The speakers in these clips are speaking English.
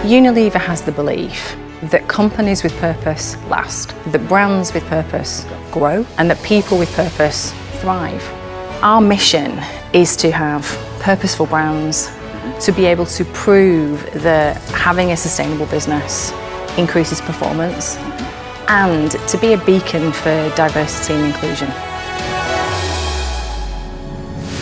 Unilever has the belief that companies with purpose last, that brands with purpose grow, and that people with purpose thrive. Our mission is to have purposeful brands, to be able to prove that having a sustainable business increases performance, and to be a beacon for diversity and inclusion.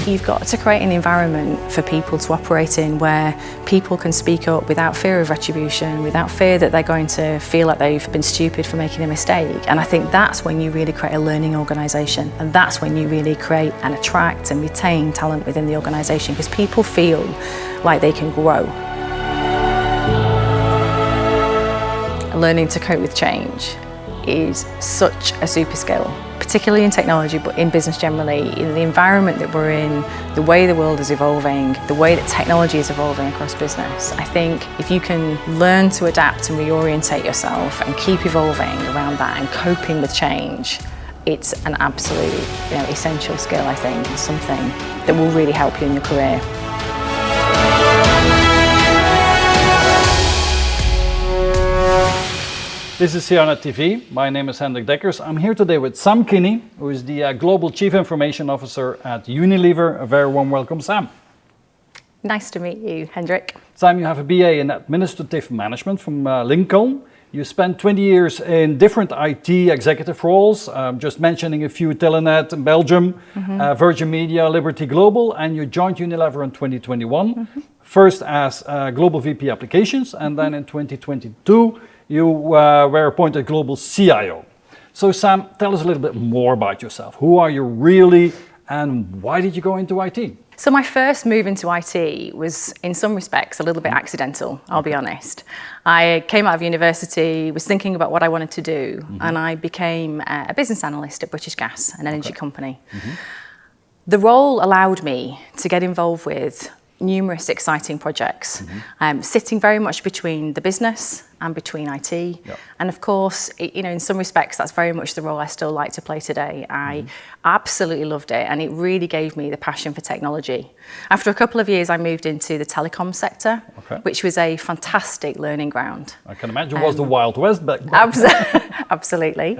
You've got to create an environment for people to operate in where people can speak up without fear of retribution, without fear that they're going to feel like they've been stupid for making a mistake. And I think that's when you really create a learning organisation, and that's when you really create and attract and retain talent within the organisation, because people feel like they can grow. Learning to cope with change is such a super skill, particularly in technology, but in business generally, in the environment that we're in, the way the world is evolving, the way that technology is evolving across business. I think if you can learn to adapt and reorientate yourself and keep evolving around that and coping with change, it's an absolute, essential skill, I think, and something that will really help you in your career. This is CIONET TV. My name is Hendrik Deckers. I'm here today with Sam Kini, who is the Global Chief Information Officer at Unilever. A very warm welcome, Sam. Nice to meet you, Hendrik. Sam, you have a BA in Administrative Management from Lincoln. You spent 20 years in different IT executive roles, just mentioning a few, Telenet in Belgium, Virgin Media, Liberty Global, and you joined Unilever in 2021, first as Global VP Applications, and then in 2022, you were appointed Global CIO. So Sam, tell us a little bit more about yourself. Who are you really, and why did you go into IT? So my first move into IT was, in some respects, a little bit accidental, I'll be honest. I came out of university, was thinking about what I wanted to do, and I became a business analyst at British Gas, an energy company. The role allowed me to get involved with numerous exciting projects, sitting very much between the business and between IT. And of course, in some respects, that's very much the role I still like to play today. I absolutely loved it, and it really gave me the passion for technology. After a couple of years, I moved into the telecom sector, which was a fantastic learning ground. I can imagine it was the Wild West back then. Absolutely.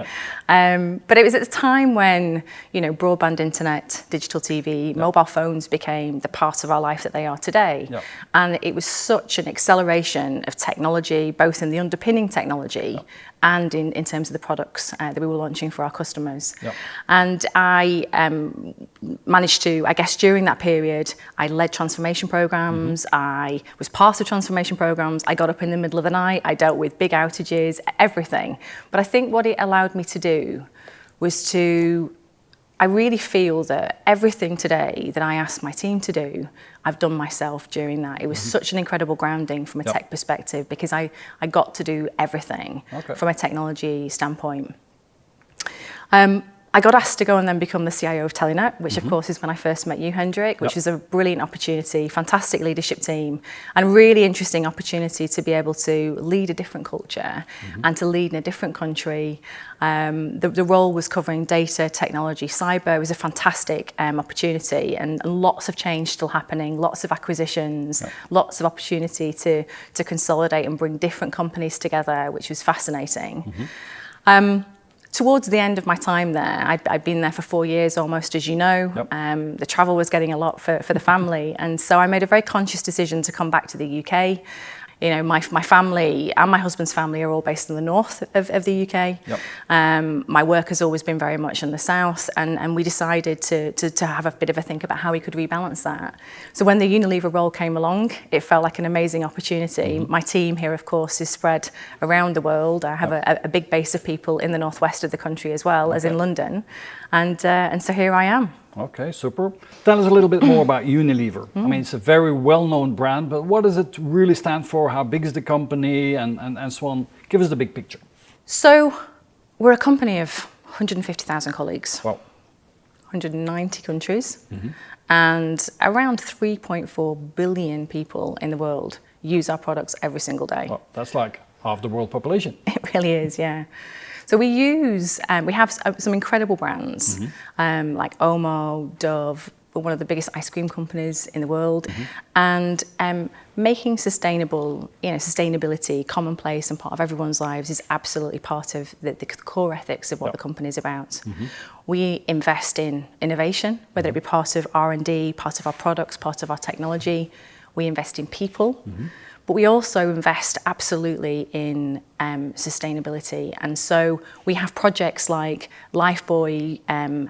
But it was at the time when, broadband internet, digital TV, mobile phones became the part of our life that they are today. And it was such an acceleration of technology, both in the underpinning technology and in terms of the products that we were launching for our customers. And I managed to, I guess during that period, I led transformation programs, I was part of transformation programs, I got up in the middle of the night, I dealt with big outages, everything. But I think what it allowed me to do was I really feel that everything today that I asked my team to do, I've done myself during that. It was such an incredible grounding from a tech perspective, because I got to do everything from a technology standpoint. I got asked to go and then become the CIO of CIONET, which of course is when I first met you, Hendrik, which was a brilliant opportunity, fantastic leadership team, and really interesting opportunity to be able to lead a different culture and to lead in a different country. The role was covering data, technology, cyber. It was a fantastic opportunity, and lots of change still happening, lots of acquisitions, lots of opportunity to consolidate and bring different companies together, which was fascinating. Towards the end of my time there, I'd been there for 4 years almost, as you know. The travel was getting a lot for the family, and so I made a very conscious decision to come back to the UK. My family and my husband's family are all based in the north of the UK. My work has always been very much in the south, and we decided to have a bit of a think about how we could rebalance that. So when the Unilever role came along, it felt like an amazing opportunity. My team here, of course, is spread around the world. I have a big base of people in the northwest of the country as well as in London, and so here I am. Okay, super. Tell us a little bit more about Unilever. I mean, it's a very well-known brand, but what does it really stand for? How big is the company and so on? Give us the big picture. So we're a company of 150,000 colleagues, 190 countries, and around 3.4 billion people in the world use our products every single day. Well, that's like half the world population. It really is, yeah. So we have some incredible brands like Omo, Dove, we're one of the biggest ice cream companies in the world, and making sustainability commonplace and part of everyone's lives is absolutely part of the core ethics of what the company is about. We invest in innovation, whether it be part of R&D, part of our products, part of our technology. We invest in people. But we also invest absolutely in sustainability. And so we have projects like Lifebuoy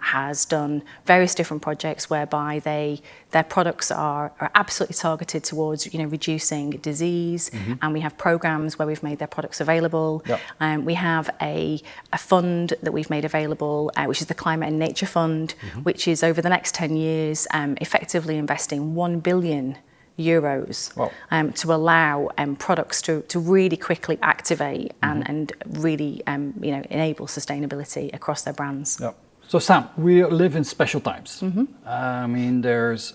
has done various different projects whereby their products are absolutely targeted towards reducing disease. And we have programs where we've made their products available. We have a fund that we've made available, which is the Climate and Nature Fund, which is over the next 10 years effectively investing €1 billion to allow products to really quickly activate and really enable sustainability across their brands. So Sam, we live in special times. I mean, there's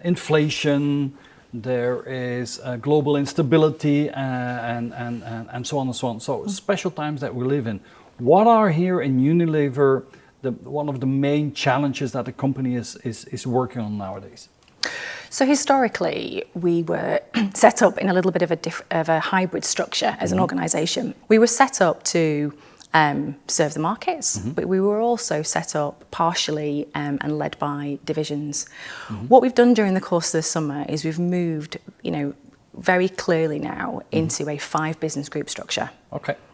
inflation, there is global instability, and so on and so on. So special times that we live in. What are here in Unilever one of the main challenges that the company is working on nowadays? So historically, we were set up in a little bit of a hybrid structure as an organisation. We were set up to serve the markets, but we were also set up partially and led by divisions. What we've done during the course of the summer is we've moved, very clearly now into a 5 business group structure.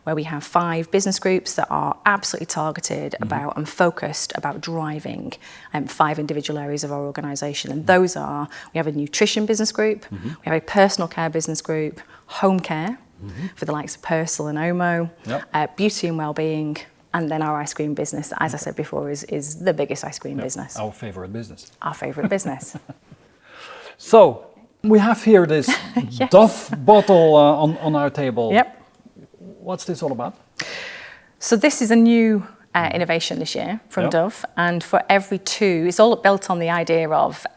Where we have 5 business groups that are absolutely targeted about and focused about driving 5 individual areas of our organisation. And those are, we have a nutrition business group, we have a personal care business group, home care for the likes of Persil and Omo, beauty and wellbeing, and then our ice cream business, as I said before, is the biggest ice cream business. Our favourite business. Our favourite business. So, we have here this Dove bottle on our table. What's this all about? So this is a new innovation this year from Dove, and for every 2, it's all built on the idea of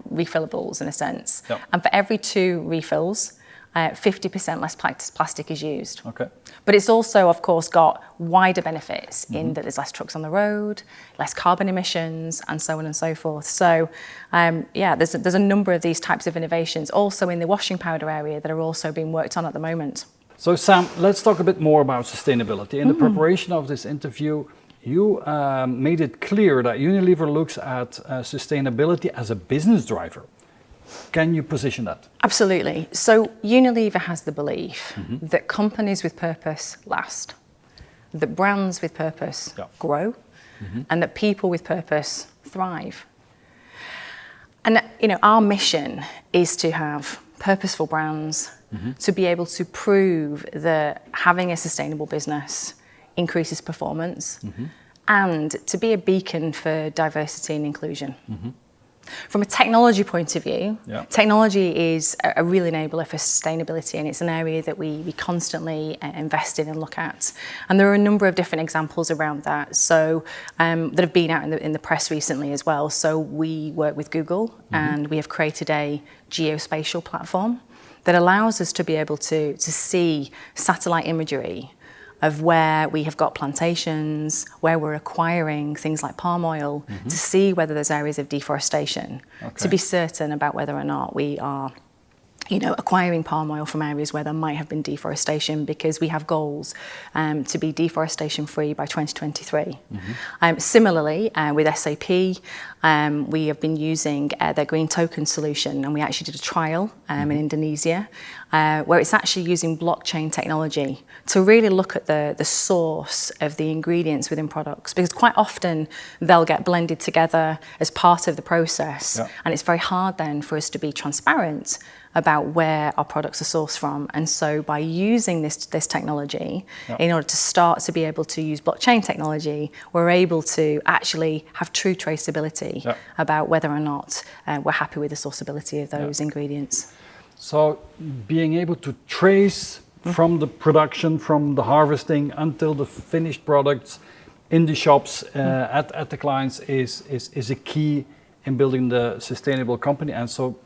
refillables in a sense. And for every 2 refills, 50% less plastic is used. But it's also, of course, got wider benefits in that there's less trucks on the road, less carbon emissions, and so on and so forth. So, there's a number of these types of innovations also in the washing powder area that are also being worked on at the moment. So, Sam, let's talk a bit more about sustainability. In the preparation of this interview, you made it clear that Unilever looks at sustainability as a business driver. Can you position that? Absolutely. So Unilever has the belief that companies with purpose last, that brands with purpose grow, and that people with purpose thrive. And our mission is to have purposeful brands, to be able to prove that having a sustainable business increases performance, and to be a beacon for diversity and inclusion. From a technology point of view, technology is a real enabler for sustainability, and it's an area that we constantly invest in and look at. And there are a number of different examples around that, so that have been out in the press recently as well. So we work with Google, and we have created a geospatial platform that allows us to be able to see satellite imagery of where we have got plantations, where we're acquiring things like palm oil, to see whether there's areas of deforestation, to be certain about whether or not we are acquiring palm oil from areas where there might have been deforestation, because we have goals to be deforestation free by 2023. Similarly, with SAP, we have been using their green token solution, and we actually did a trial in Indonesia where it's actually using blockchain technology to really look at the source of the ingredients within products, because quite often they'll get blended together as part of the process, and it's very hard then for us to be transparent about where our products are sourced from. And so by using this technology, in order to start to be able to use blockchain technology, we're able to actually have true traceability about whether or not we're happy with the sourceability of those ingredients. So being able to trace from the production, from the harvesting until the finished products in the shops at the clients is a key in building the sustainable company. And so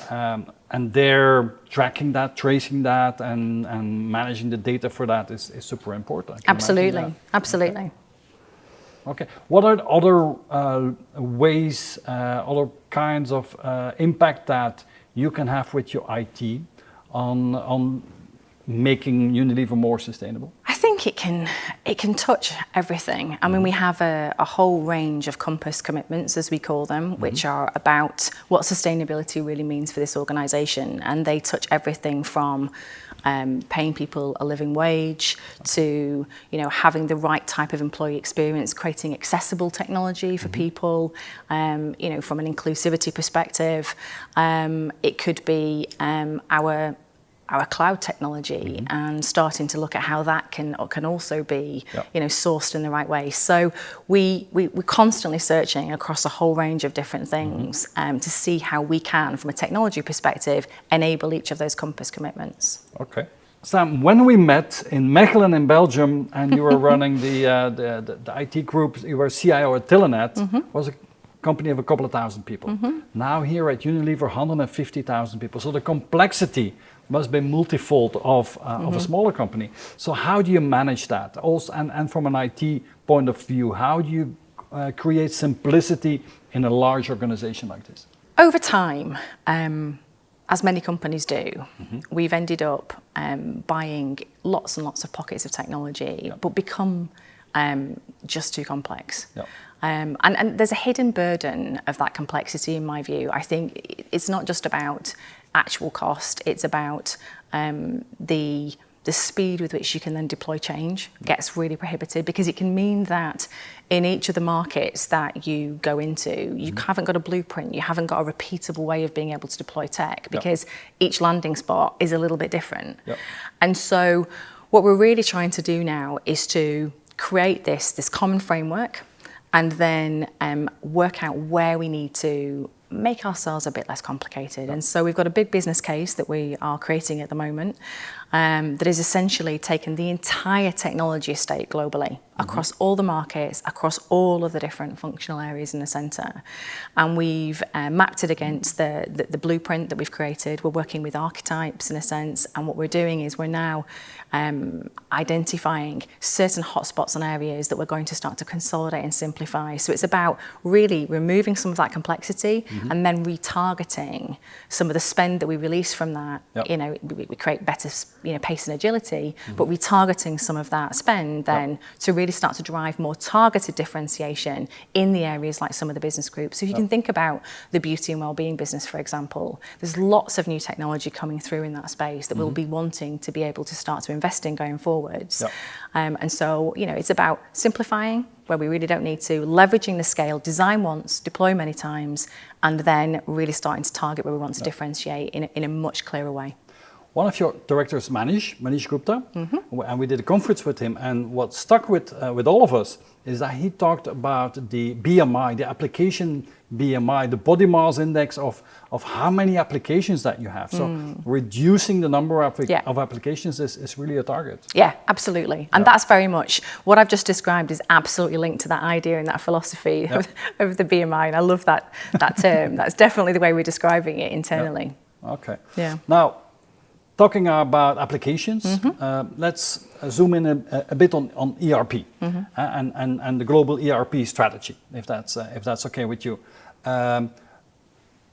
and they're tracking that, tracing that, and managing the data for that is super important. Absolutely, absolutely. Okay. What are other ways, other kinds of impact that you can have with your IT on making Unilever more sustainable? I think it can touch everything. I mean, we have a whole range of compass commitments, as we call them, which are about what sustainability really means for this organisation, and they touch everything from paying people a living wage to having the right type of employee experience, creating accessible technology for people, from an inclusivity perspective. It could be our cloud technology and starting to look at how that can also be sourced in the right way. So we're constantly searching across a whole range of different things to see how we can, from a technology perspective, enable each of those compass commitments. Okay. Sam, when we met in Mechelen in Belgium and you were running the IT group, you were CIO at CIONET, was a company of a couple of thousand people. Now here at Unilever, 150,000 people. So the complexity must be multifold of a smaller company. So how do you manage that? Also, and from an IT point of view, how do you create simplicity in a large organization like this? Over time, as many companies do, we've ended up buying lots and lots of pockets of technology, but become just too complex. And there's a hidden burden of that complexity in my view. I think it's not just about actual cost, it's about the speed with which you can then deploy change gets really prohibited, because it can mean that in each of the markets that you go into, you haven't got a blueprint, you haven't got a repeatable way of being able to deploy tech, because each landing spot is a little bit different. And so what we're really trying to do now is to create this common framework and then work out where we need to make ourselves a bit less complicated. And so we've got a big business case that we are creating at the moment that is essentially taking the entire technology estate globally, across all the markets, across all of the different functional areas in the centre. And we've mapped it against the blueprint that we've created. We're working with archetypes in a sense, and what we're doing is we're now identifying certain hotspots and areas that we're going to start to consolidate and simplify. So it's about really removing some of that complexity and then retargeting some of the spend that we release from that. We create better pace and agility, but retargeting some of that spend then to really start to drive more targeted differentiation in the areas like some of the business groups. So if you can think about the beauty and wellbeing business, for example, there's lots of new technology coming through in that space that we'll be wanting to be able to start to invest in going forwards. And so, it's about simplifying where we really don't need to, leveraging the scale, design once, deploy many times, and then really starting to target where we want to differentiate in a much clearer way. One of your directors, Manish Gupta, and we did a conference with him, and what stuck with all of us is that he talked about the BMI, the application BMI, the body mass index of how many applications that you have. So reducing the number of applications is really a target. Yeah, absolutely. And that's very much what I've just described is absolutely linked to that idea and that philosophy of the BMI. And I love that term. That's definitely the way we're describing it internally. Okay. Now, talking about applications, let's zoom in a bit on ERP and the global ERP strategy, if that's okay with you.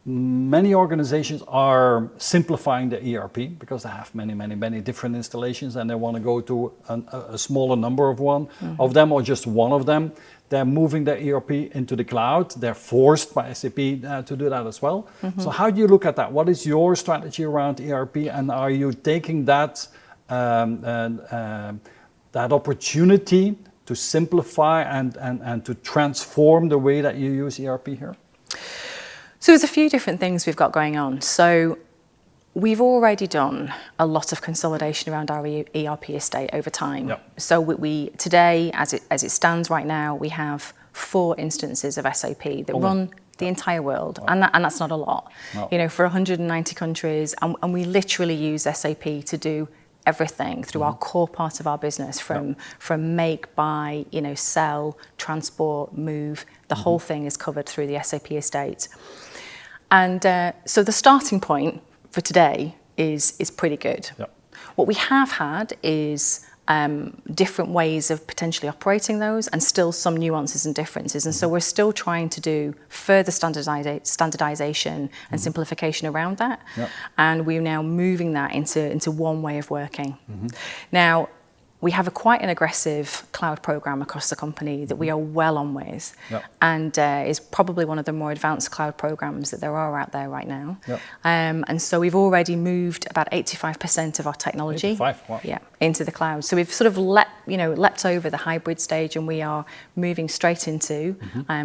Many organizations are simplifying the ERP because they have many different installations and they want to go to a smaller number of them or just one of them. They're moving their ERP into the cloud. They're forced by SAP to do that as well. So how do you look at that? What is your strategy around ERP, and are you taking that opportunity to simplify and to transform the way that you use ERP here? So there's a few different things we've got going on. So we've already done a lot of consolidation around our ERP estate over time. So we today, as it stands right now, we have 4 instances of SAP that run the entire world, and that's not a lot. For 190 countries, and we literally use SAP to do everything through our core part of our business, from make, buy, sell, transport, move. The whole thing is covered through the SAP estate. And so the starting point for today is pretty good. What we have had is different ways of potentially operating those, and still some nuances and differences. And so we're still trying to do further standardization and simplification around that. Yep. And we're now moving that into one way of working. Now, we have quite an aggressive cloud program across the company that we are well on with, Yep. and is probably one of the more advanced cloud programs that there are out there right now. Yep. And so we've already moved about 85% of our technology 85, wow. into the cloud. So we've sort of leapt over the hybrid stage, and we are moving straight into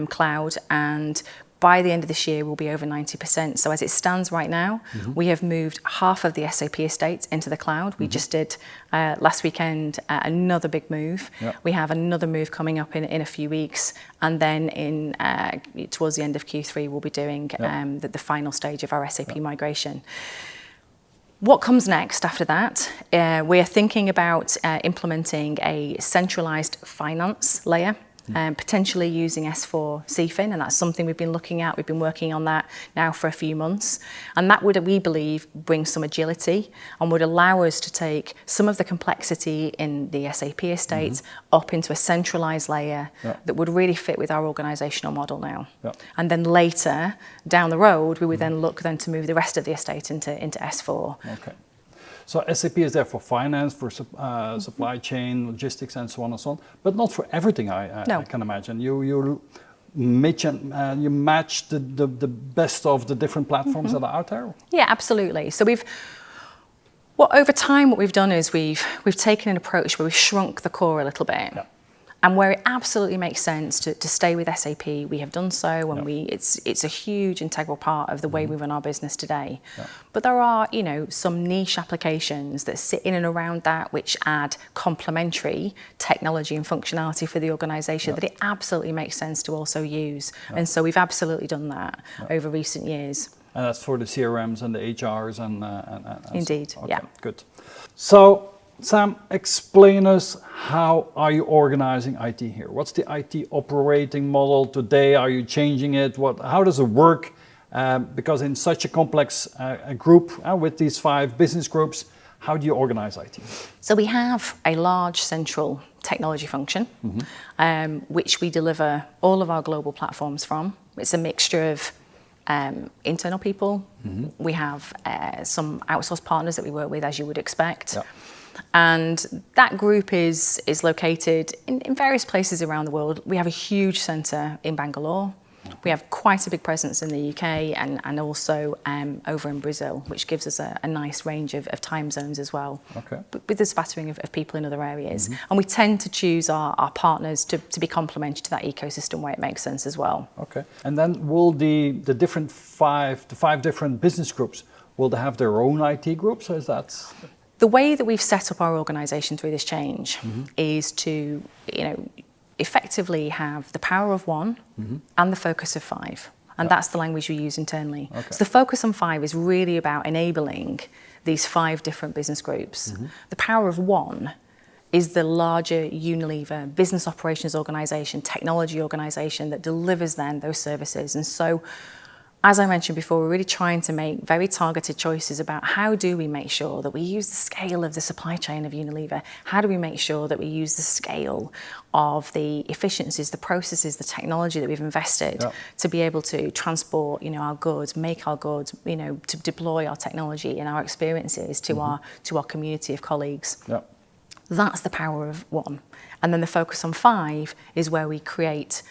cloud. And by the end of this year, we'll be over 90%. So as it stands right now, we have moved half of the SAP estate into the cloud. We just did last weekend another big move. Yep. We have another move coming up in a few weeks. And then towards the end of Q3, we'll be doing the final stage of our SAP migration. What comes next after that? We're thinking about implementing a centralized finance layer, potentially using S4 CFIN, and that's something we've been looking at. We've been working on that now for a few months, and that would, we believe, bring some agility and would allow us to take some of the complexity in the SAP estate up into a centralized layer that would really fit with our organizational model now. And then later down the road, we would then look to move the rest of the estate into S4. Okay. So SAP is there for finance, for supply chain, logistics, and so on and so on, but not for everything. I can imagine. You match the best of the different platforms that are out there. Yeah, absolutely. So over time, what we've done is we've taken an approach where we've shrunk the core a little bit. Yeah. And where it absolutely makes sense to stay with SAP, we have done so, and it's a huge integral part of the way we run our business today. But there are, some niche applications that sit in and around that which add complementary technology and functionality for the organisation that it absolutely makes sense to also use. And so we've absolutely done that over recent years. And that's for the CRMs and the HRs and Indeed, so. Okay, yeah. Good. So, Sam, explain us, how are you organizing IT here? What's the IT operating model today? Are you changing it? How does it work? Because in such a complex group with these 5 business groups, how do you organize IT? So we have a large central technology function, which we deliver all of our global platforms from. It's a mixture of internal people. We have some outsourced partners that we work with, as you would expect. And that group is located in various places around the world. We have a huge centre in Bangalore. We have quite a big presence in the UK and also over in Brazil, which gives us a nice range of time zones as well, with a spattering of people in other areas. And we tend to choose our partners to be complementary to that ecosystem where it makes sense as well. Okay. And then will the different 5 different business groups, will they have their own IT groups, or is that... The way that we've set up our organisation through this change is to, effectively have the power of one and the focus of 5. And that's the language we use internally. So the focus on 5 is really about enabling these 5 different business groups. The power of one is the larger Unilever business operations organisation, technology organisation that delivers then those services. And so, as I mentioned before, we're really trying to make very targeted choices about how do we make sure that we use the scale of the supply chain of Unilever? How do we make sure that we use the scale of the efficiencies, the processes, the technology that we've invested to be able to transport, our goods, make our goods, to deploy our technology and our experiences to our community of colleagues? That's the power of one. And then the focus on 5 is where we create,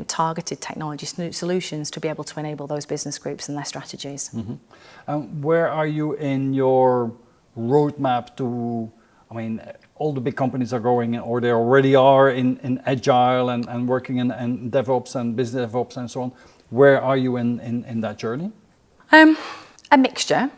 targeted technology solutions to be able to enable those business groups and their strategies. Where are you in your roadmap to, all the big companies are going, or they already are in Agile and working in DevOps and business DevOps and so on. Where are you in that journey? A mixture.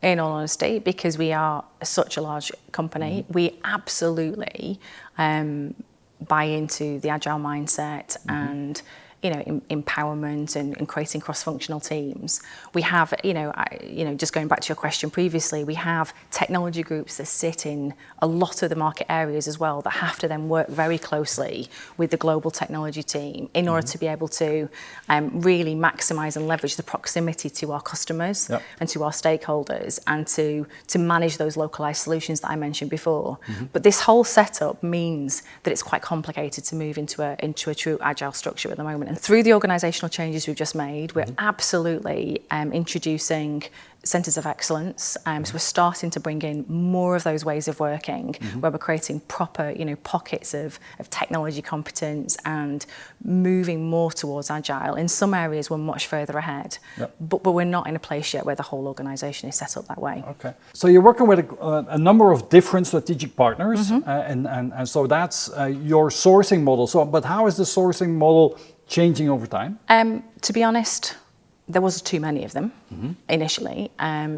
In all honesty, because we are such a large company, we absolutely buy into the Agile mindset and empowerment and creating cross-functional teams. We have, just going back to your question previously, we have technology groups that sit in a lot of the market areas as well that have to then work very closely with the global technology team in order to be able to really maximise and leverage the proximity to our customers and to our stakeholders, and to manage those localised solutions that I mentioned before. But this whole setup means that it's quite complicated to move into a true agile structure at the moment. And through the organisational changes we've just made, we're absolutely introducing centres of excellence. So we're starting to bring in more of those ways of working, where we're creating proper, pockets of technology competence and moving more towards agile. In some areas, we're much further ahead, but we're not in a place yet where the whole organisation is set up that way. Okay. So you're working with a number of different strategic partners, and so that's your sourcing model. So, but how is the sourcing model changing over time? To be honest, there was too many of them initially.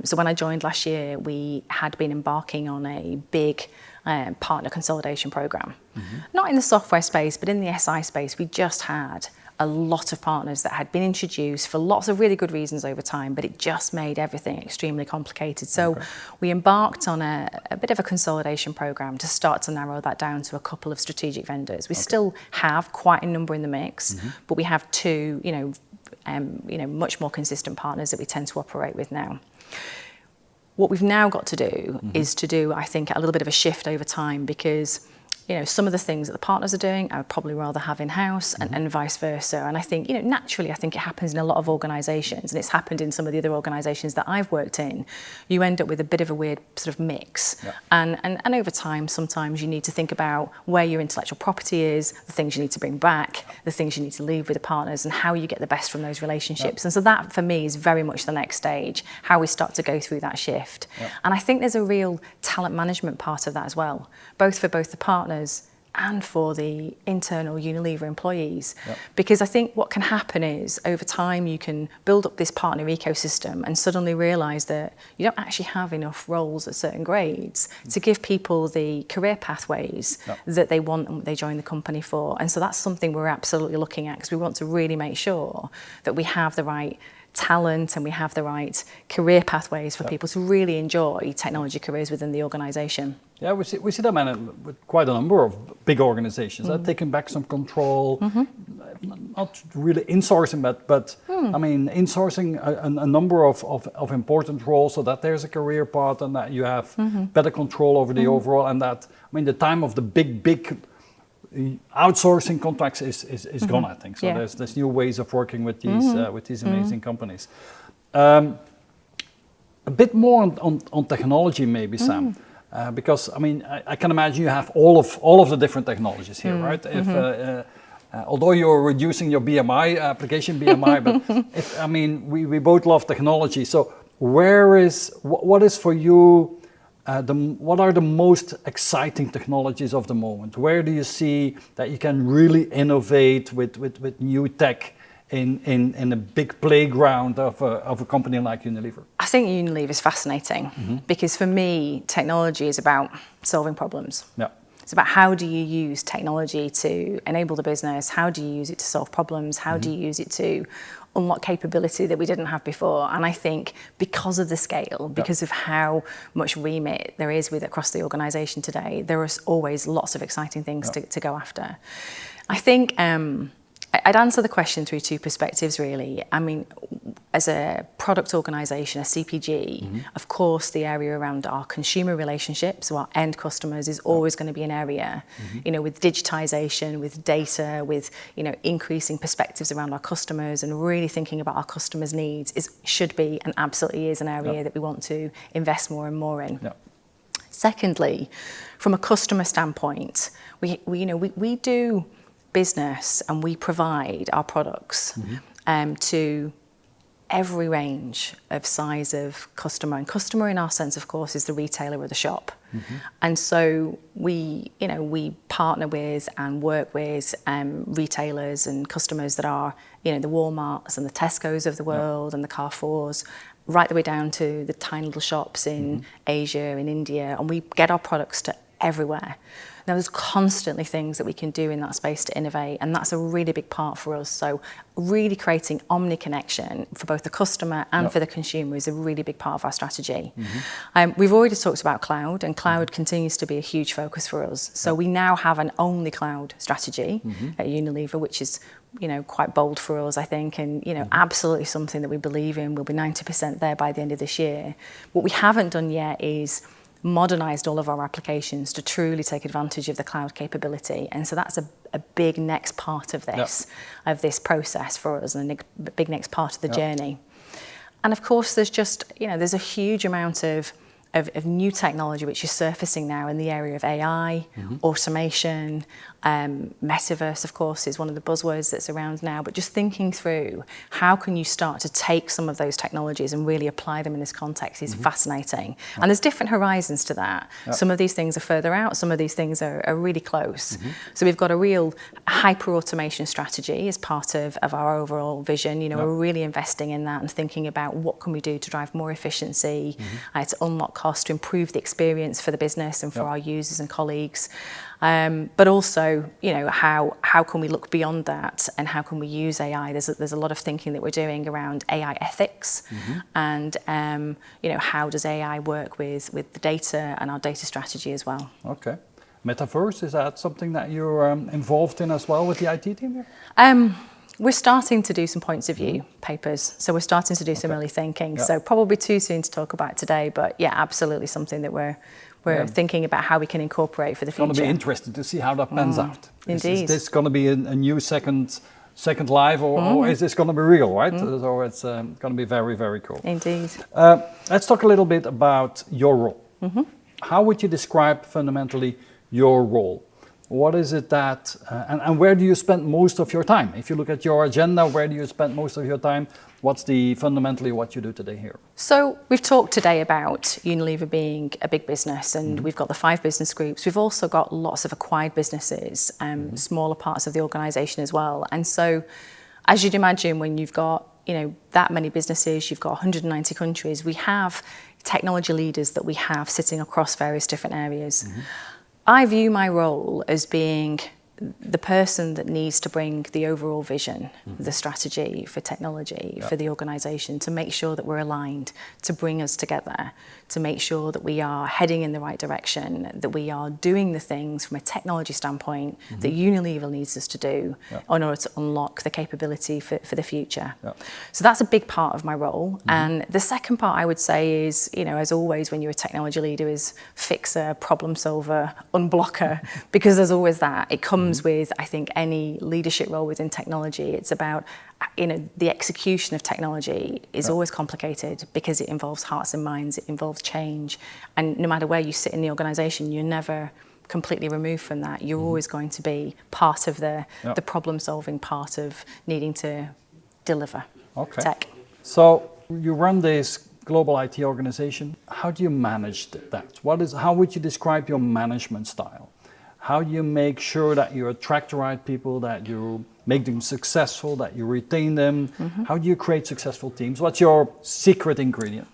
So when I joined last year, we had been embarking on a big partner consolidation program. Not in the software space, but in the SI space. We just had a lot of partners that had been introduced for lots of really good reasons over time, but it just made everything extremely complicated. So we embarked on a bit of a consolidation program to start to narrow that down to a couple of strategic vendors. We still have quite a number in the mix, but we have two, much more consistent partners that we tend to operate with now. What we've now got to do is to do, I think, a little bit of a shift over time, because some of the things that the partners are doing, I would probably rather have in-house, and vice versa. And I think, naturally, I think it happens in a lot of organisations, and it's happened in some of the other organisations that I've worked in. You end up with a bit of a weird sort of mix. And over time, sometimes you need to think about where your intellectual property is, the things you need to bring back, the things you need to leave with the partners, and how you get the best from those relationships. And so that, for me, is very much the next stage, how we start to go through that shift. And I think there's a real talent management part of that as well, both for both the partners and for the internal Unilever employees. Because I think what can happen is, over time, you can build up this partner ecosystem and suddenly realise that you don't actually have enough roles at certain grades to give people the career pathways that they want and they join the company for. And so that's something we're absolutely looking at, because we want to really make sure that we have the right talent and we have the right career pathways for people to really enjoy technology careers within the organisation. Yeah, we see that with quite a number of big organizations, taking back some control, not really insourcing, but I mean, insourcing a number of important roles so that there's a career path and that you have better control over the overall, and that, I mean, the time of the big outsourcing contracts is gone, I think. So there's new ways of working with these amazing companies. A bit more on technology, maybe, Sam. Because I mean, I can imagine you have all of the different technologies here, right? If although you're reducing your BMI application BMI, but if, I mean, we both love technology. So what is for you? What are the most exciting technologies of the moment? Where do you see that you can really innovate with new tech in a big playground of a company like Unilever? I think Unilever is fascinating because, for me, technology is about solving problems. It's about how do you use technology to enable the business, how do you use it to solve problems, how do you use it to unlock capability that we didn't have before. And I think because of the scale, because of how much remit there is across the organisation today, there are always lots of exciting things to go after. I think I'd answer the question through two perspectives, really. I mean, as a product organisation, a CPG, of course, the area around our consumer relationships, so our end customers, is always going to be an area, with digitisation, with data, with, increasing perspectives around our customers and really thinking about our customers' needs should be and absolutely is an area that we want to invest more and more in. Secondly, from a customer standpoint, we do business and we provide our products to every range of size of customer, and customer in our sense, of course, is the retailer or the shop. And so we partner with and work with retailers and customers that are, the Walmarts and the Tesco's of the world and the Carrefours, right the way down to the tiny little shops in Asia, in India, and we get our products to everywhere. Now, there's constantly things that we can do in that space to innovate, and that's a really big part for us. So really creating omni-connection for both the customer and for the consumer is a really big part of our strategy. We've already talked about cloud, and cloud continues to be a huge focus for us. So we now have an only cloud strategy at Unilever, which is quite bold for us, I think, and absolutely something that we believe in. We'll be 90% there by the end of this year. What we haven't done yet is modernized all of our applications to truly take advantage of the cloud capability. And so that's a big next part of this process for us, and a big next part of the journey. And of course, there's just, there's a huge amount of new technology which is surfacing now in the area of AI, automation, metaverse, of course, is one of the buzzwords that's around now. But just thinking through how can you start to take some of those technologies and really apply them in this context is fascinating. And there's different horizons to that. Some of these things are further out, some of these things are really close. So we've got a real hyper-automation strategy as part of our overall vision. We're really investing in that and thinking about what can we do to drive more efficiency, to unlock cost, to improve the experience for the business and for our users and colleagues. But also, how can we look beyond that, and how can we use AI? There's a lot of thinking that we're doing around AI ethics, and how does AI work with the data and our data strategy as well. Okay. Metaverse, is that something that you're involved in as well with the IT team here? We're starting to do some points of view papers, so we're starting to do some early thinking. So probably too soon to talk about today, but yeah, absolutely something that we're thinking about how we can incorporate for the future. It's going to be interesting to see how that pans out. Indeed. Is this going to be a new second life, or is this going to be real, right? So it's going to be very, very cool. Indeed. Let's talk a little bit about your role. How would you describe fundamentally your role? What is it that, and where do you spend most of your time? If you look at your agenda, where do you spend most of your time? What's fundamentally what you do today here? So we've talked today about Unilever being a big business, and we've got the 5 business groups. We've also got lots of acquired businesses, smaller parts of the organisation as well. And so, as you'd imagine, when you've got that many businesses, you've got 190 countries, we have technology leaders that we have sitting across various different areas. I view my role as being the person that needs to bring the overall vision, the strategy for technology, for the organisation, to make sure that we're aligned, to bring us together, to make sure that we are heading in the right direction, that we are doing the things from a technology standpoint that Unilever needs us to do in order to unlock the capability for the future. So that's a big part of my role. And the second part, I would say, is, as always, when you're a technology leader, is fixer, problem solver, unblocker, because there's always that. It comes with, I think, any leadership role within technology. It's about, the execution of technology is always complicated because it involves hearts and minds, it involves change. And no matter where you sit in the organisation, you're never completely removed from that. You're always going to be part of the problem-solving part of needing to deliver tech. So you run this global IT organisation. How do you manage that? How would you describe your management style? How do you make sure that you attract the right people, that you make them successful, that you retain them? How do you create successful teams? What's your secret ingredient?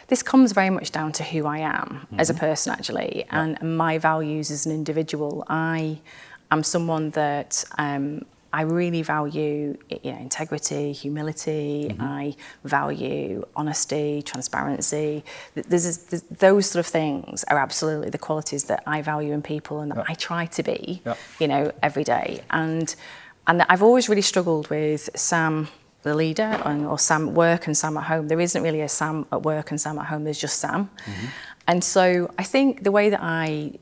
This comes very much down to who I am as a person, actually, and my values as an individual. I am someone that I really value integrity, humility. I value honesty, transparency. Those sort of things are absolutely the qualities that I value in people, and that I try to be, every day. And I've always really struggled with Sam, the leader, or Sam at work and Sam at home. There isn't really a Sam at work and Sam at home. There's just Sam. And so I think the way that I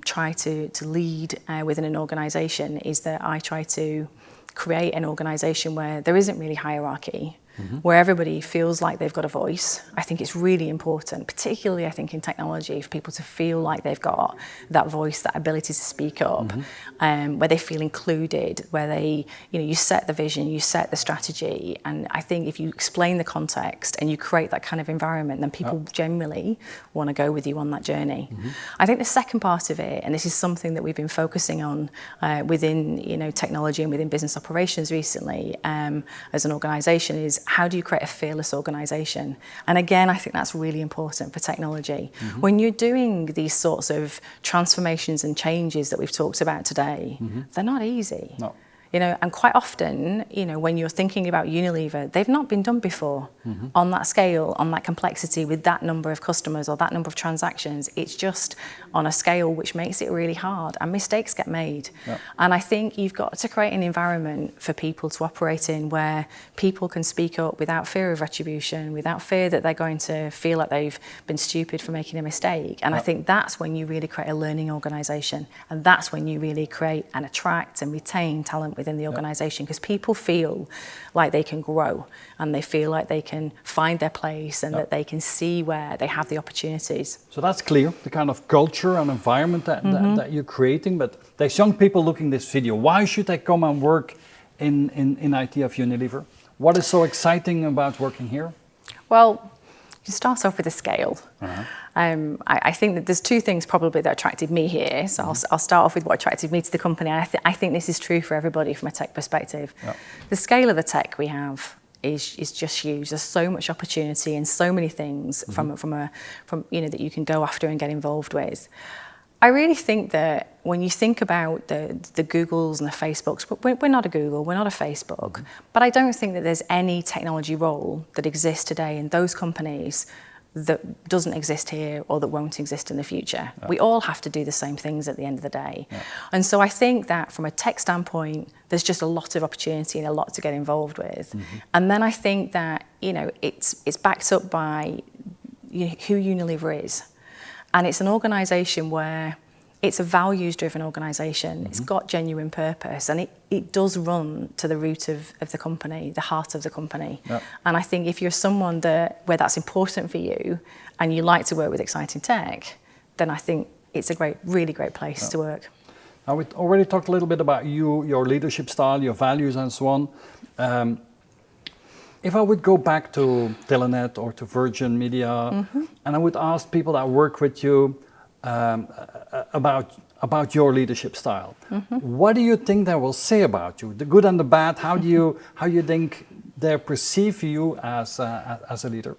try to lead within an organisation is that I try to create an organisation where there isn't really hierarchy, where everybody feels like they've got a voice. I think it's really important, particularly I think in technology, for people to feel like they've got that voice, that ability to speak up, where they feel included, where they, you set the vision, you set the strategy. And I think if you explain the context and you create that kind of environment, then people generally want to go with you on that journey. I think the second part of it, and this is something that we've been focusing on within technology and within business operations recently as an organisation, is how do you create a fearless organisation? And again, I think that's really important for technology. When you're doing these sorts of transformations and changes that we've talked about today, they're not easy. No. You know, and quite often, you know, when you're thinking about Unilever, they've not been done before on that scale, on that complexity, with that number of customers or that number of transactions. It's just on a scale which makes it really hard, and mistakes get made. Yeah. And I think you've got to create an environment for people to operate in where people can speak up without fear of retribution, without fear that they're going to feel like they've been stupid for making a mistake. And I think that's when you really create a learning organisation, and that's when you really create and attract and retain talent within the organisation, because people feel like they can grow and they feel like they can find their place and that they can see where they have the opportunities. So that's clear, the kind of culture and environment that you're creating. But there's young people looking at this video. Why should they come and work in IT of Unilever? What is so exciting about working here? Well, you start off with a scale. I think that there's two things probably that attracted me here. So I'll start off with what attracted me to the company. I think this is true for everybody from a tech perspective. The scale of the tech we have is just huge. There's so much opportunity and so many things from you know, that you can go after and get involved with. I really think that when you think about the Googles and the Facebooks, we're not a Google, we're not a Facebook, but I don't think that there's any technology role that exists today in those companies that doesn't exist here or that won't exist in the future. We all have to do the same things at the end of the day. And so I think that from a tech standpoint, there's just a lot of opportunity and a lot to get involved with. And then I think that, you know, it's backed up by who Unilever is. And it's an organisation where it's a values-driven organisation. It's got genuine purpose, and it does run to the root of the company, the heart of the company. And I think if you're someone where that's important for you and you like to work with exciting tech, then I think it's a really great place to work. Now, we already talked a little bit about you, your leadership style, your values and so on. If I would go back to CIONET or to Virgin Media, and I would ask people that work with you about your leadership style, what do you think they will say about you, the good and the bad? How do you think they perceive you as a leader?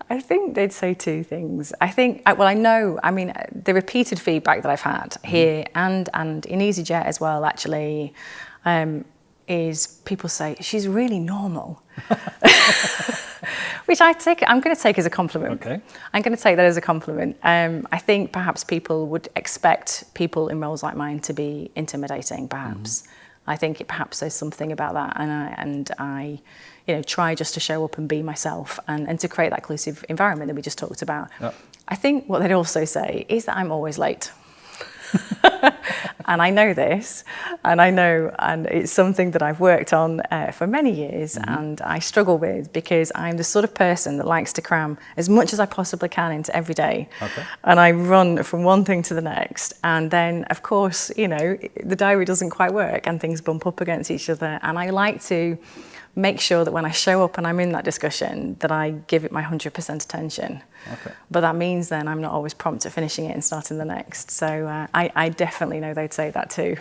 I think they'd say two things. I mean, the repeated feedback that I've had here and in EasyJet as well, actually, is people say, she's really normal. Which I'm going to take as a compliment. Okay. I'm going to take that as a compliment. I think perhaps people would expect people in roles like mine to be intimidating, perhaps. I think perhaps there's something about that, and I you know, try just to show up and be myself and to create that inclusive environment that we just talked about. I think what they'd also say is that I'm always late. And I know this, and it's something that I've worked on for many years, and I struggle with, because I'm the sort of person that likes to cram as much as I possibly can into every day. And I run from one thing to the next, and then of course, you know, the diary doesn't quite work and things bump up against each other, and I like to make sure that when I show up and I'm in that discussion, that I give it my 100% attention. But that means then I'm not always prompt at finishing it and starting the next. So I definitely know they'd say that too.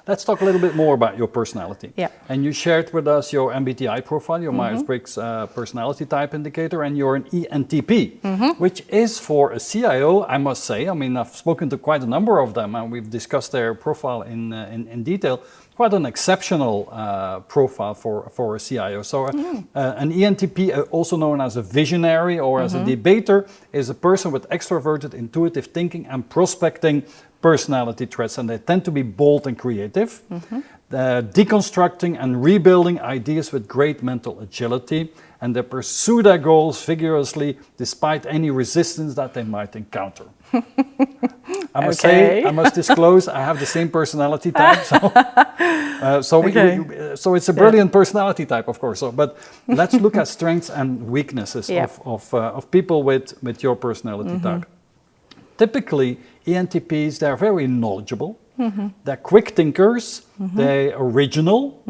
Let's talk a little bit more about your personality. And you shared with us your MBTI profile, your Myers-Briggs personality type indicator, and you're an ENTP, which is, for a CIO, I must say, I mean, I've spoken to quite a number of them and we've discussed their profile in detail. Quite an exceptional profile for a CIO. So an ENTP, also known as a visionary or as a debater, is a person with extroverted, intuitive thinking and prospecting personality traits, and they tend to be bold and creative, deconstructing and rebuilding ideas with great mental agility, and they pursue their goals vigorously despite any resistance that they might encounter. I must say, I must disclose, I have the same personality type, so it's a brilliant personality type, of course. So, but let's look at strengths and weaknesses of people with your personality type. Typically, ENTPs, they're very knowledgeable, they're quick thinkers, they're original,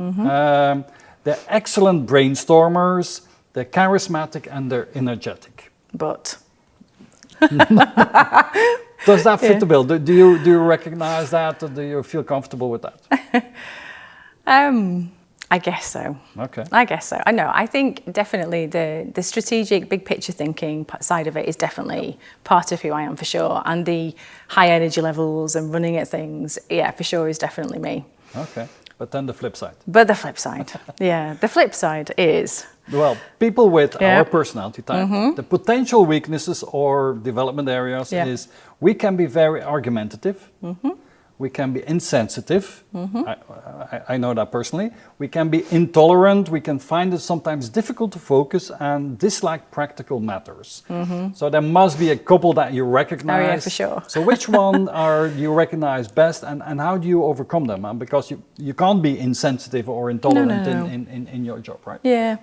they're excellent brainstormers, they're charismatic, and they're energetic. But does that fit the bill? Do you recognize that, or do you feel comfortable with that? I guess so. Okay. I guess so. I know. I think definitely the strategic, big picture thinking side of it is definitely part of who I am for sure. And the high energy levels and running at things, yeah, for sure is definitely me. Okay. But then the flip side. But the flip side, yeah, the flip side is... Well, people with our personality type, the potential weaknesses or development areas is we can be very argumentative. We can be insensitive. I know that personally. We can be intolerant. We can find it sometimes difficult to focus and dislike practical matters. So there must be a couple that you recognize. Oh yeah, for sure. So which one are you recognize best, and how do you overcome them? Because you can't be insensitive or intolerant in your job, right? Yeah.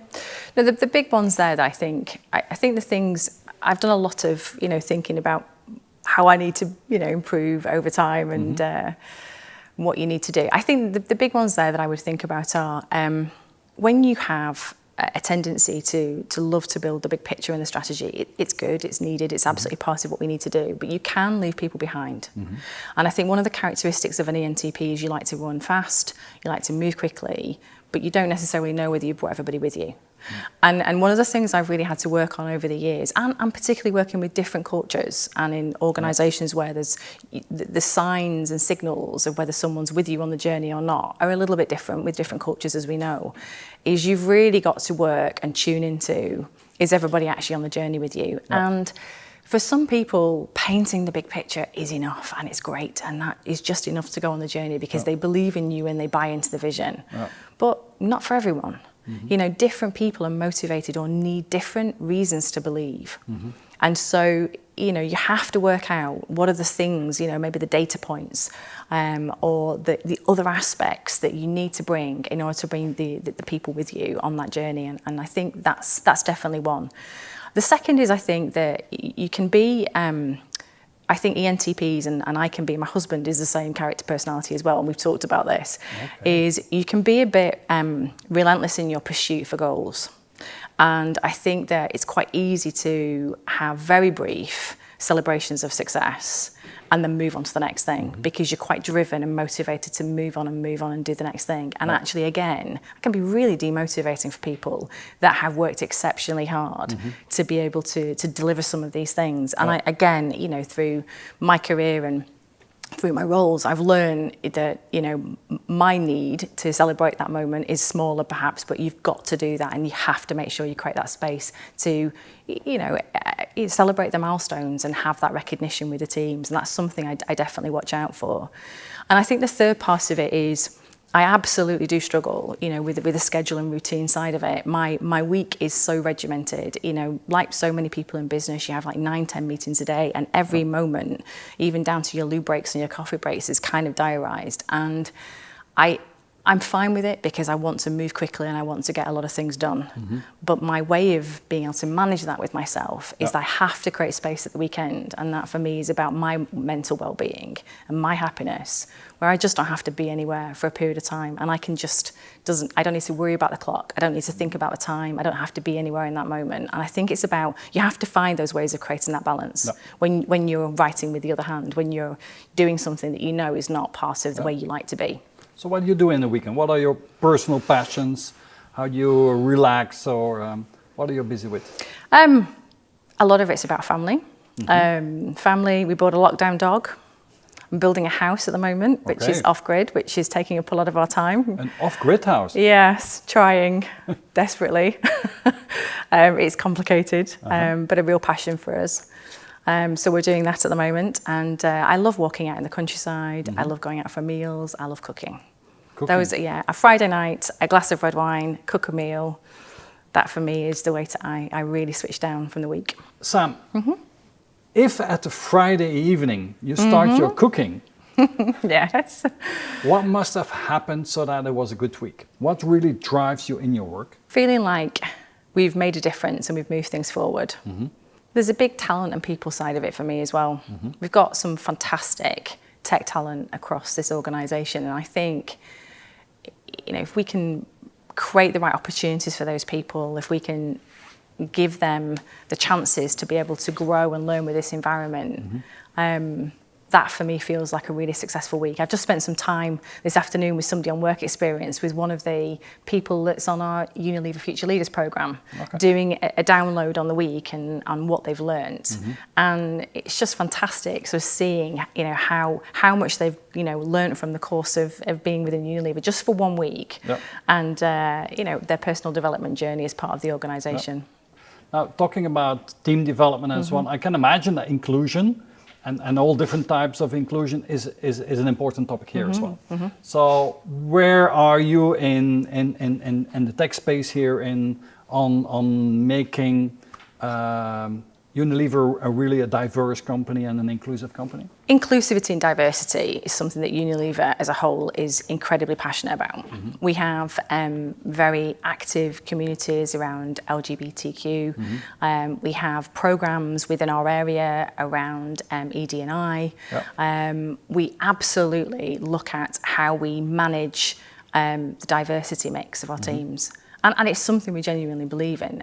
No, the big ones there that I think the things, I've done a lot of, thinking about how I need to, improve over time and what you need to do. I think the big ones there that I would think about are when you have a tendency to love to build the big picture and the strategy, it's good, it's needed, it's absolutely part of what we need to do, but you can leave people behind. And I think one of the characteristics of an ENTP is you like to run fast, you like to move quickly, but you don't necessarily know whether you've brought everybody with you. And one of the things I've really had to work on over the years, and particularly working with different cultures and in organisations where there's the signs and signals of whether someone's with you on the journey or not are a little bit different with different cultures, as we know, is you've really got to work and tune into, is everybody actually on the journey with you? And for some people, painting the big picture is enough and it's great, and that is just enough to go on the journey because they believe in you and they buy into the vision. But not for everyone. Different people are motivated or need different reasons to believe. And so, you have to work out what are the things, maybe the data points or the other aspects that you need to bring in order to bring the people with you on that journey. And I think that's definitely one. The second is, I think that you can be... I think ENTPs, and I can be, my husband is the same character personality as well, and we've talked about this, is you can be a bit relentless in your pursuit for goals. And I think that it's quite easy to have very brief celebrations of success and then move on to the next thing because you're quite driven and motivated to move on and do the next thing. And actually, again, it can be really demotivating for people that have worked exceptionally hard to be able to deliver some of these things. And I, again, through my career and through my roles, I've learned that, my need to celebrate that moment is smaller perhaps, but you've got to do that and you have to make sure you create that space to, celebrate the milestones and have that recognition with the teams. And that's something I definitely watch out for. And I think the third part of it is I absolutely do struggle, with the schedule and routine side of it. My week is so regimented, like so many people in business, you have like 9-10 meetings a day, and every moment, even down to your loo breaks and your coffee breaks, is kind of diarised. And I'm fine with it because I want to move quickly and I want to get a lot of things done. But my way of being able to manage that with myself is that I have to create space at the weekend, and that for me is about my mental well-being and my happiness, where I just don't have to be anywhere for a period of time, and I can I don't need to worry about the clock, I don't need to think about the time, I don't have to be anywhere in that moment. And I think it's about, you have to find those ways of creating that balance when you're writing with the other hand, when you're doing something that is not part of the way you like to be. So what do you do in the weekend? What are your personal passions? How do you relax, or what are you busy with? A lot of it's about family. Family, we bought a lockdown dog. I'm building a house at the moment, which is off-grid, which is taking up a lot of our time. An off-grid house? Yes, trying desperately. It's complicated, but a real passion for us. So we're doing that at the moment, and I love walking out in the countryside. I love going out for meals. I love cooking. Those, a Friday night, a glass of red wine, cook a meal. That for me is the way I really switch down from the week. Sam, if at a Friday evening you start your cooking, yes, what must have happened so that it was a good week? What really drives you in your work? Feeling like we've made a difference and we've moved things forward. There's a big talent and people side of it for me as well. We've got some fantastic tech talent across this organisation, and I think, if we can create the right opportunities for those people, if we can give them the chances to be able to grow and learn with this environment, that for me feels like a really successful week. I've just spent some time this afternoon with somebody on work experience with one of the people that's on our Unilever Future Leaders programme, doing a download on the week and on what they've learnt. And it's just fantastic. So seeing, how much they've, learnt from the course of being within Unilever just for 1 week, and, their personal development journey as part of the organisation. Now, talking about team development and so on, I can imagine that inclusion and all different types of inclusion is an important topic here as well. So where are you in the tech space here on making Unilever really a diverse company and an inclusive company? Inclusivity and diversity is something that Unilever as a whole is incredibly passionate about. We have very active communities around LGBTQ. We have programs within our area around ED&I. We absolutely look at how we manage the diversity mix of our teams. And it's something we genuinely believe in.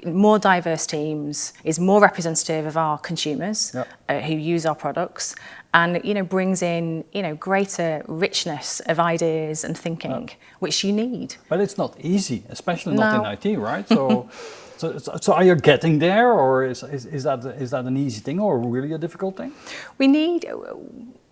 More diverse teams is more representative of our consumers who use our products, and brings in greater richness of ideas and thinking, which you need. But it's not easy, especially not in IT, right? So, so are you getting there, or is that an easy thing, or really a difficult thing?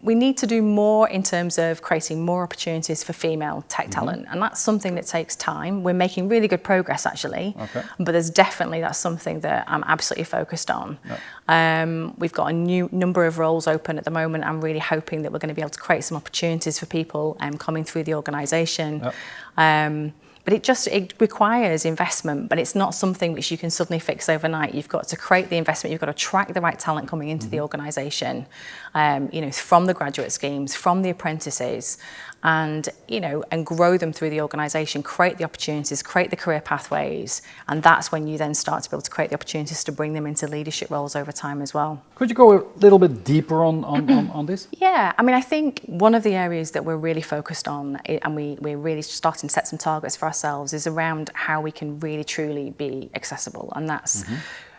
We need to do more in terms of creating more opportunities for female tech talent, and that's something that takes time. We're making really good progress actually, but that's something that I'm absolutely focused on. We've got a new number of roles open at the moment. I'm really hoping that we're going to be able to create some opportunities for people coming through the organisation. But it requires investment, but it's not something which you can suddenly fix overnight. You've got to create the investment, you've got to attract the right talent coming into the organisation, from the graduate schemes, from the apprentices, and grow them through the organisation, create the opportunities, create the career pathways, and that's when you then start to be able to create the opportunities to bring them into leadership roles over time as well. Could you go a little bit deeper on this? Yeah, I think one of the areas that we're really focused on, and we're really starting to set some targets for ourselves, is around how we can really truly be accessible, and that's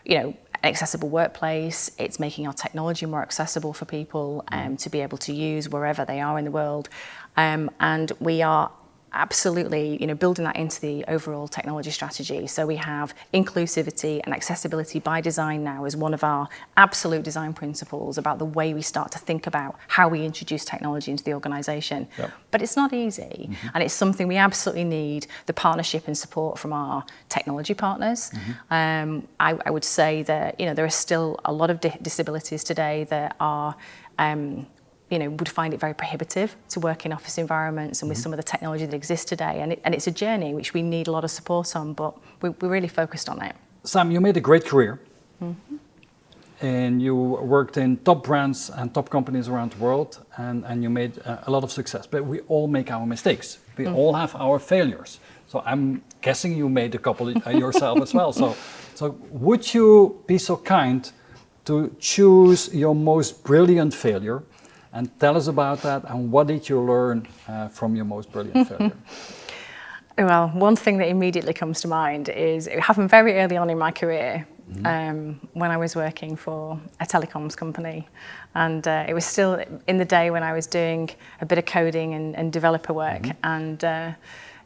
an accessible workplace. It's making our technology more accessible for people to be able to use wherever they are in the world. And we are absolutely, building that into the overall technology strategy. So we have inclusivity and accessibility by design now as one of our absolute design principles about the way we start to think about how we introduce technology into the organisation. But it's not easy, and it's something we absolutely need the partnership and support from our technology partners. I would say that there are still a lot of disabilities today that are would find it very prohibitive to work in office environments and with some of the technology that exists today. And it's a journey which we need a lot of support on, but we're really focused on it. Sam, you made a great career. And you worked in top brands and top companies around the world, and you made a lot of success. But we all make our mistakes. We all have our failures. So I'm guessing you made a couple yourself as well. So would you be so kind to choose your most brilliant failure and tell us about that, and what did you learn from your most brilliant failure? Well, one thing that immediately comes to mind is it happened very early on in my career when I was working for a telecoms company. And it was still in the day when I was doing a bit of coding and developer work. And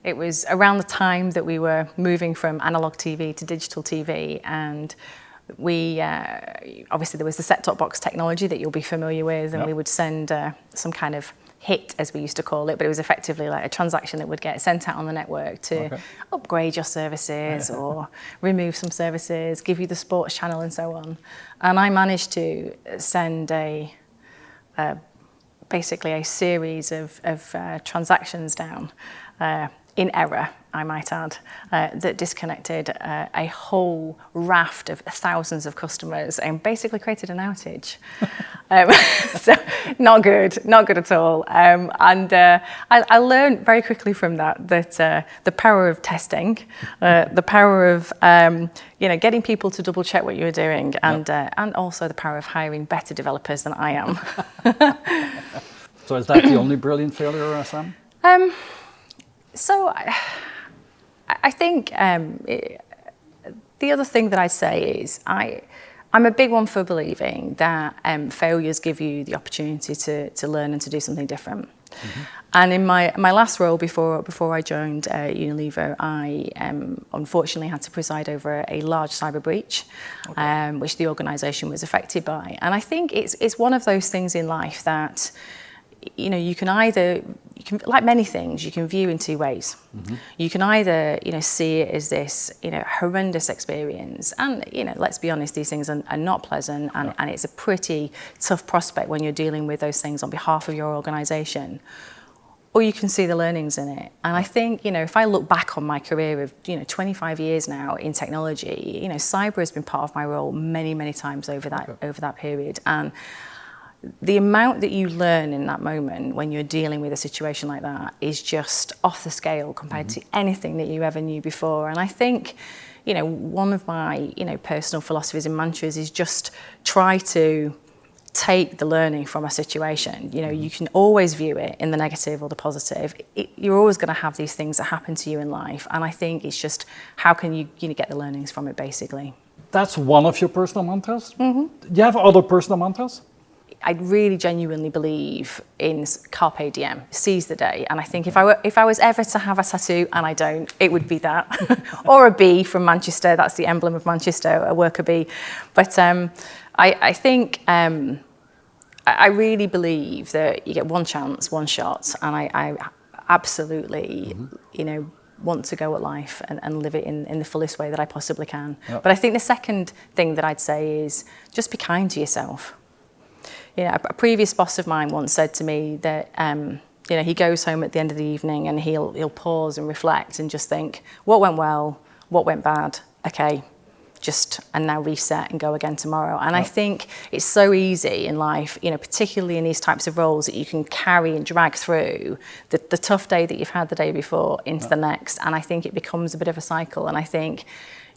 it was around the time that we were moving from analog TV to digital TV, and we obviously there was the set-top box technology that you'll be familiar with, and we would send some kind of hit, as we used to call it, but it was effectively like a transaction that would get sent out on the network to upgrade your services or remove some services, give you the sports channel and so on. And I managed to send basically a series of transactions down in error, I might add, that disconnected a whole raft of thousands of customers and basically created an outage. So not good at all. I learned very quickly from that the power of testing, the power of getting people to double check what you were doing, and also the power of hiring better developers than I am. So is that the only brilliant failure, Sam? So I think the other thing that I'd say is I'm a big one for believing that failures give you the opportunity to learn and to do something different. And in my last role before I joined Unilever, I unfortunately had to preside over a large cyber breach, which the organisation was affected by. And I think it's one of those things in life that, you know, you can, like many things, you can view in two ways. You can either, you know, see it as this, you know, horrendous experience, and, you know, let's be honest, these things are not pleasant, and it's a pretty tough prospect when you're dealing with those things on behalf of your organisation. Or you can see the learnings in it. And I think, you know, if I look back on my career of, you know, 25 years now in technology, you know, cyber has been part of my role many, many times over that period. And the amount that you learn in that moment when you're dealing with a situation like that is just off the scale compared to anything that you ever knew before. And I think, you know, one of my, you know, personal philosophies and mantras is just try to take the learning from a situation. You know, you can always view it in the negative or the positive. You're always going to have these things that happen to you in life. And I think it's just, how can you know, get the learnings from it, basically. That's one of your personal mantras? Do you have other personal mantras? I really genuinely believe in carpe diem, seize the day. And I think if I was ever to have a tattoo, and I don't, it would be that. Or a bee from Manchester, that's the emblem of Manchester, a worker bee. But I think I really believe that you get one chance, one shot, and I absolutely, you know, want to go at life and live it in the fullest way that I possibly can. But I think the second thing that I'd say is just be kind to yourself. You know, a previous boss of mine once said to me that, you know, he goes home at the end of the evening and he'll pause and reflect and just think, what went well, what went bad, okay, and now reset and go again tomorrow. And I think it's so easy in life, you know, particularly in these types of roles, that you can carry and drag through the tough day that you've had the day before into the next. And I think it becomes a bit of a cycle. And I think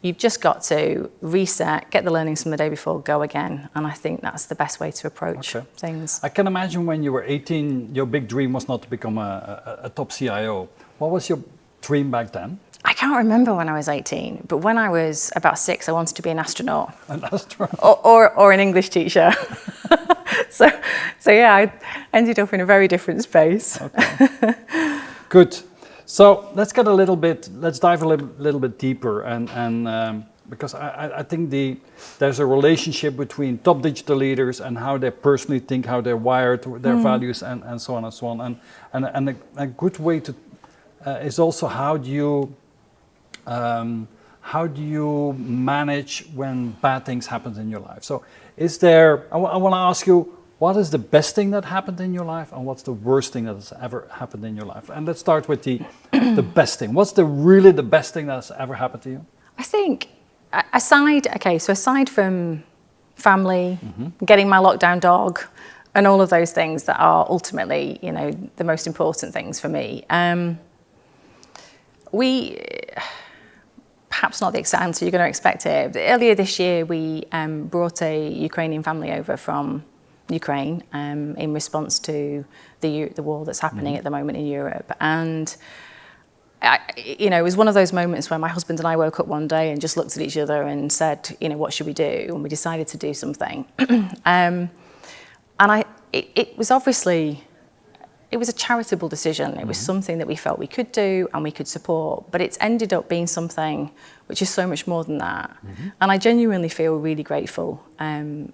you've just got to reset, get the learnings from the day before, go again. And I think that's the best way to approach things. I can imagine when you were 18, your big dream was not to become a top CIO. What was your dream back then? I can't remember when I was 18, but when I was about 6, I wanted to be an astronaut. An astronaut? Or an English teacher. so yeah, I ended up in a very different space. Okay. Good. So let's dive a little bit deeper, and because I think there's a relationship between top digital leaders and how they personally think, how they're wired, their values, and so on and so on. And a good way to is also how do you manage when bad things happen in your life? So is there? I want to ask you, what is the best thing that happened in your life, and what's the worst thing that has ever happened in your life? And let's start with the best thing. What's really the best thing that has ever happened to you? I think aside from family, getting my lockdown dog, and all of those things that are ultimately, you know, the most important things for me. Perhaps not the exact answer you're going to expect here. Earlier this year, we brought a Ukrainian family over from Ukraine in response to the war that's happening at the moment in Europe. And you know, it was one of those moments where my husband and I woke up one day and just looked at each other and said, you know, what should we do? And we decided to do something. It was obviously, it was a charitable decision. It was something that we felt we could do and we could support, but it's ended up being something which is so much more than that. And I genuinely feel really grateful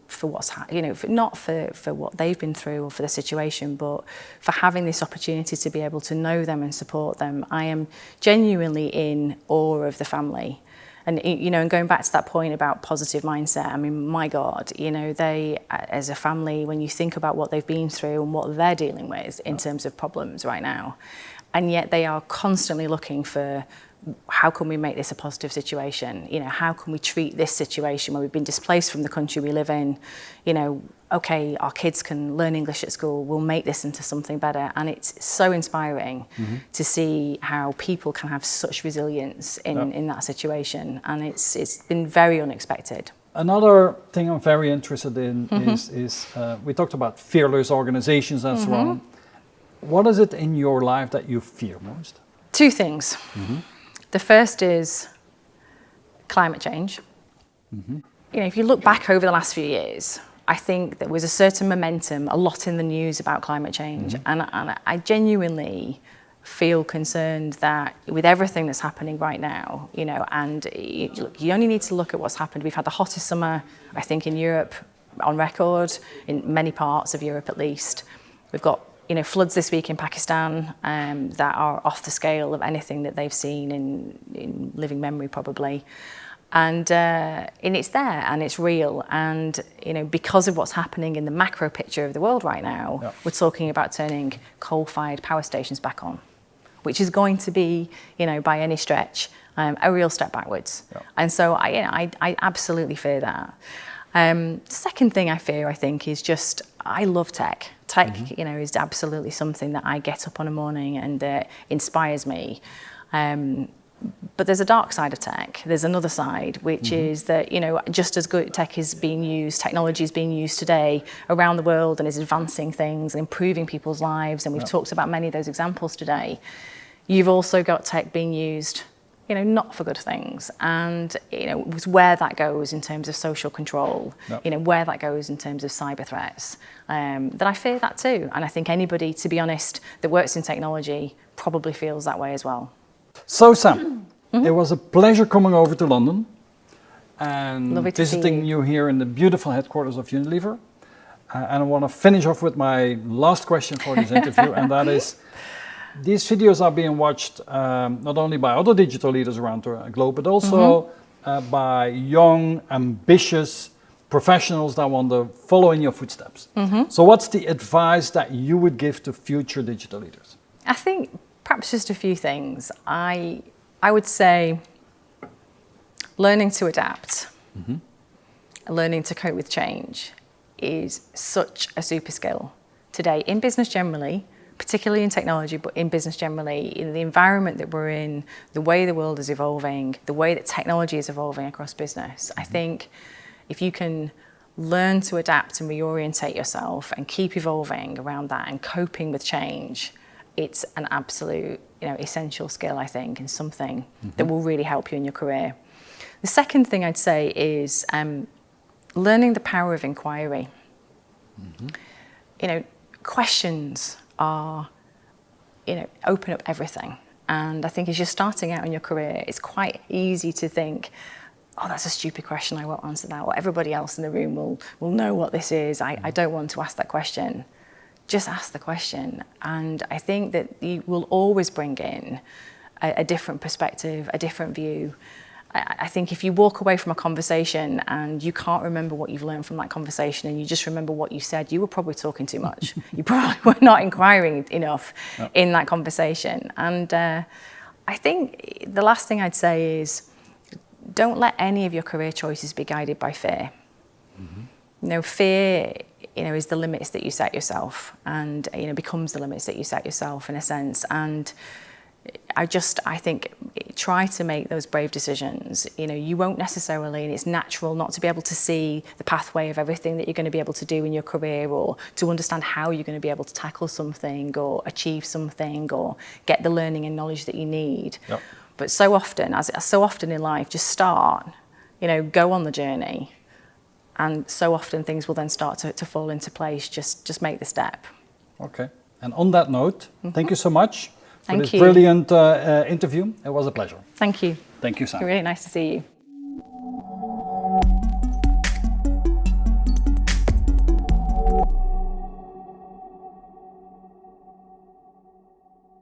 for what's you know, not for what they've been through or for the situation, but for having this opportunity to be able to know them and support them. I am genuinely in awe of the family. And, you know, and going back to that point about positive mindset, I mean, my God, you know, they, as a family, when you think about what they've been through and what they're dealing with in terms of problems right now, and yet they are constantly looking for, how can we make this a positive situation? You know, how can we treat this situation where we've been displaced from the country we live in? You know, okay, our kids can learn English at school, we'll make this into something better. And it's so inspiring to see how people can have such resilience in that situation. And it's been very unexpected. Another thing I'm very interested in is we talked about fearless organizations and so on. What is it in your life that you fear most? Two things. The first is climate change. if you look back over the last few years, I think there was a certain momentum, a lot in the news about climate change, and I genuinely feel concerned that with everything that's happening right now, and you only need to look at what's happened. We've had the hottest summer, I think, in Europe on record, in many parts of Europe at least. We've got floods this week in Pakistan that are off the scale of anything that they've seen in living memory probably. And it's there and it's real, and because of what's happening in the macro picture of the world right now, we're talking about turning coal-fired power stations back on, which is going to be, by any stretch, a real step backwards. And so I absolutely fear that. The second thing I fear, I think, is just I love tech. Tech, is absolutely something that I get up on a morning and inspires me. But there's a dark side of tech. There's another side, which is that, just as good tech is being used, technology is being used today around the world and is advancing things and improving people's lives, and we've talked about many of those examples today, you've also got tech being used, not for good things. And, where that goes in terms of social control, where that goes in terms of cyber threats, that I fear that too. And I think anybody, to be honest, that works in technology probably feels that way as well. So Sam, it was a pleasure coming over to London and visiting you here in the beautiful headquarters of Unilever. And I want to finish off with my last question for this interview, and that is, these videos are being watched not only by other digital leaders around the globe, but also by young, ambitious professionals that want to follow in your footsteps. So what's the advice that you would give to future digital leaders? I think perhaps just a few things. I would say learning to adapt, learning to cope with change is such a super skill today in business generally, particularly in technology, but in business generally, in the environment that we're in, the way the world is evolving, the way that technology is evolving across business. I think if you can learn to adapt and reorientate yourself and keep evolving around that and coping with change, it's an absolute, essential skill, I think, and something that will really help you in your career. The second thing I'd say is learning the power of inquiry. Questions are, open up everything. And I think as you're starting out in your career, it's quite easy to think, oh, that's a stupid question, I won't answer that, or everybody else in the room will know what this is, I don't want to ask that question. Just ask the question. And I think that you will always bring in a different perspective, a different view. I think if you walk away from a conversation and you can't remember what you've learned from that conversation and you just remember what you said, you were probably talking too much. You probably were not inquiring enough in that conversation. And I think the last thing I'd say is don't let any of your career choices be guided by fear. Fear is the limits that you set yourself, and becomes the limits that you set yourself in a sense. And I think try to make those brave decisions. You won't necessarily, and it's natural not to be able to see the pathway of everything that you're going to be able to do in your career, or to understand how you're going to be able to tackle something or achieve something or get the learning and knowledge that you need. But so often in life, just start, go on the journey. And so often things will then start to fall into place. Just make the step. Okay. And on that note, thank you so much for this brilliant interview. It was a pleasure. Thank you. Thank you, Sam. Really nice to see you.